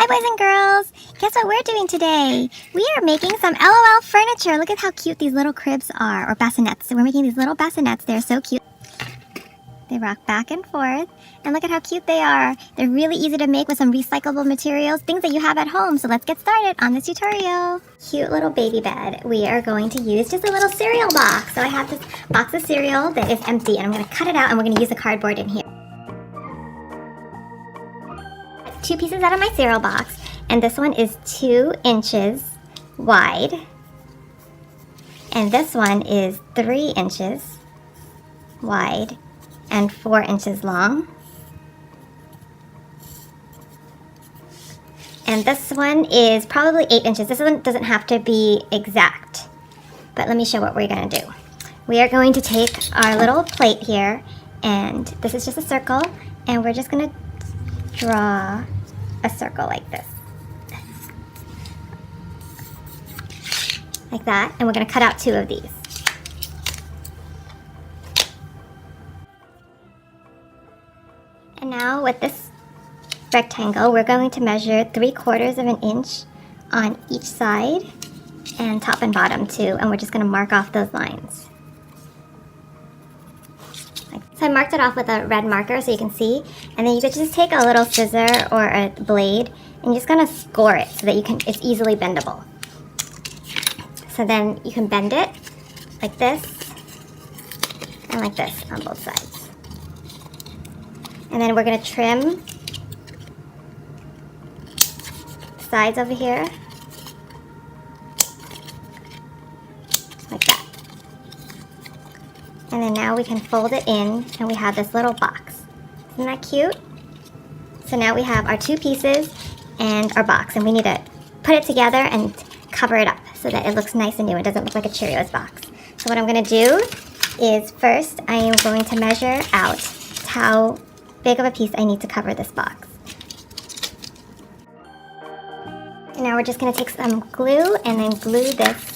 Hi boys and girls! Guess what we're doing today? We are making some LOL furniture. Look at how cute these little cribs are, or bassinets. So we're making these little bassinets. They're so cute. They rock back and forth. And look at how cute they are. They're really easy to make with some recyclable materials, things that you have at home. So let's get started on this tutorial. Cute little baby bed. We are going to use just a little cereal box. So I have this box of cereal that is empty, and I'm going to cut it out and we're going to use the cardboard in here. Two pieces out of my cereal box, and this one is 2 inches wide, and this one is 3 inches wide and 4 inches long, and this one is probably 8 inches. This one doesn't have to be exact, but let me show what we're going to do. We are going to take our little plate here, and this is just a circle, and we're just going to draw a circle like this, like that, and we're going to cut out 2 of these. And now with this rectangle, we're going to measure 3/4 of an inch on each side, and top and bottom too, and we're just going to mark off those lines. So I marked it off with a red marker so you can see, and then you could just take a little scissor or a blade and you're just gonna score it so that it's easily bendable. So then you can bend it like this and like this on both sides. And then we're gonna trim the sides over here like that. And then now we can fold it in, and we have this little box. Isn't that cute? So now we have our 2 pieces and our box, and we need to put it together and cover it up so that it looks nice and new. It doesn't look like a Cheerios box. So what I'm going to do is first I am going to measure out how big of a piece I need to cover this box. And now we're just going to take some glue and then glue this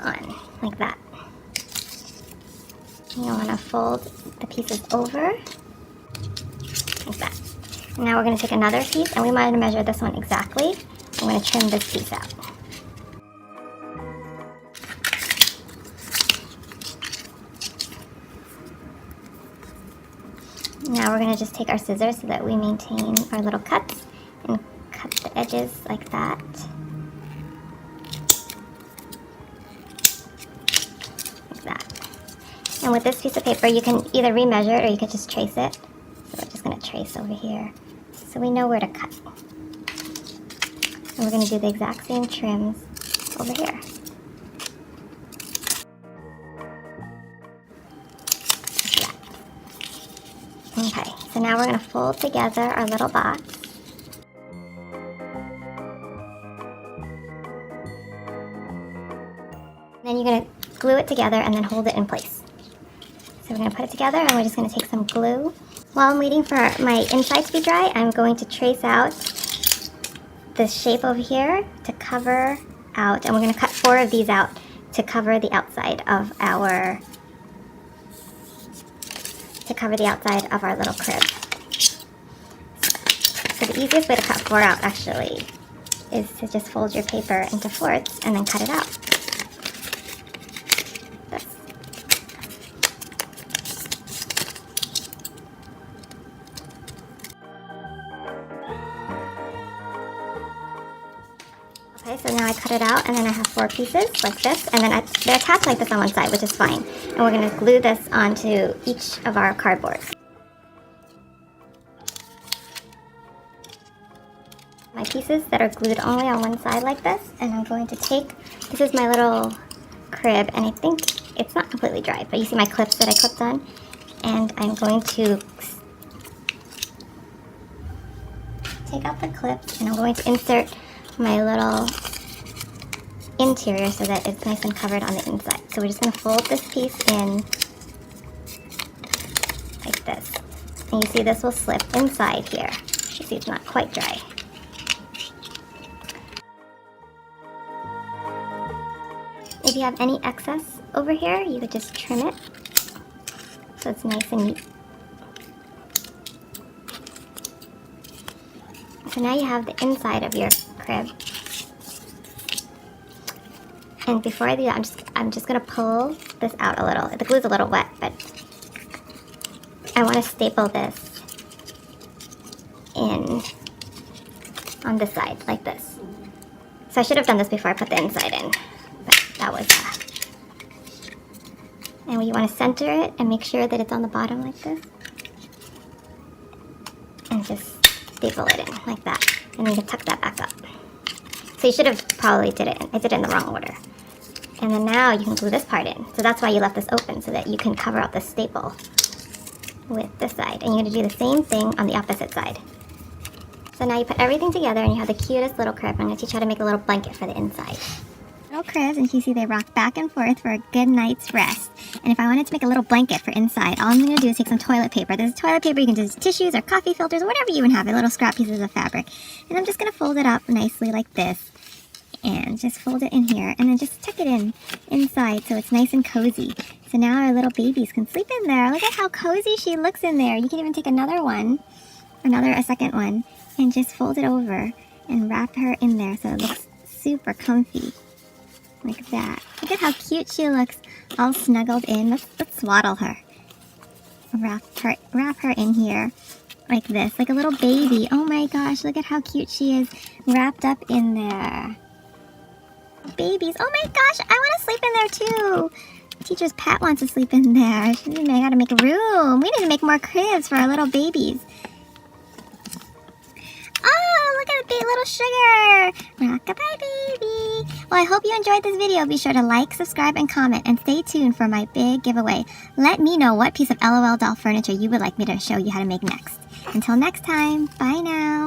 on like that. You want to fold the pieces over like that. And now we're going to take another piece, and we might measure this one exactly. I'm going to trim this piece out. Now we're going to just take our scissors so that we maintain our little cuts and cut the edges like that. And with this piece of paper, you can either remeasure it or you could just trace it. So we're just going to trace over here so we know where to cut. And we're going to do the exact same trims over here. Okay, so now we're going to fold together our little box. Then you're going to glue it together and then hold it in place. So we're going to put it together, and we're just going to take some glue. While I'm waiting for my inside to be dry, I'm going to trace out this shape over here to cover out, and we're going to cut 4 of these out to cover the outside of our little crib. So the easiest way to cut 4 out actually is to just fold your paper into 4ths and then cut it out. Okay, so now I cut it out, and then I have 4 pieces like this, and then they're attached like this on one side, which is fine. And we're going to glue this onto each of our cardboard. My pieces that are glued only on one side like this, and I'm going to take, this is my little crib, and I think it's not completely dry, but you see my clips that I clipped on, and I'm going to take out the clips, and I'm going to insert my little interior so that it's nice and covered on the inside. So we're just going to fold this piece in like this. And you see this will slip inside here. You see it's not quite dry. If you have any excess over here, you could just trim it so it's nice and neat. So now you have the inside of your crib. And before I do that, I'm just gonna pull this out a little. The glue's a little wet, but I want to staple this in on this side, like this. So I should have done this before I put the inside in, but that was and you want to center it and make sure that it's on the bottom like this. And just staple it in like that. And then you can tuck that back up. So you should have probably I did it in the wrong order. And then now you can glue this part in. So that's why you left this open, so that you can cover up the staple with this side. And you're gonna do the same thing on the opposite side. So now you put everything together and you have the cutest little crib. I'm gonna teach you how to make a little blanket for the inside. Little cribs, and you see they rock back and forth for a good night's rest. And if I wanted to make a little blanket for inside, all I'm gonna do is take some toilet paper. There's toilet paper, you can do tissues or coffee filters or whatever you even have, little scrap pieces of fabric. And I'm just gonna fold it up nicely like this. And just fold it in here, and then just tuck it in inside so it's nice and cozy. So now our little babies can sleep in there. Look at how cozy she looks in there. You can even take another one, a second one, and just fold it over and wrap her in there so it looks super comfy, like that. Look at how cute she looks, all snuggled in. Let's swaddle her. Wrap her in here like this, like a little baby. Oh my gosh, look at how cute she is, wrapped up in there. Babies. Oh my gosh, I want to sleep in there too. Teacher's Pat wants to sleep in there. I gotta make room. We need to make more cribs for our little babies. Oh, look at the big little sugar. Rock-a-bye, baby. Well, I hope you enjoyed this video. Be sure to like, subscribe, and comment, and stay tuned for my big giveaway. Let me know what piece of LOL doll furniture you would like me to show you how to make next. Until next time, bye now.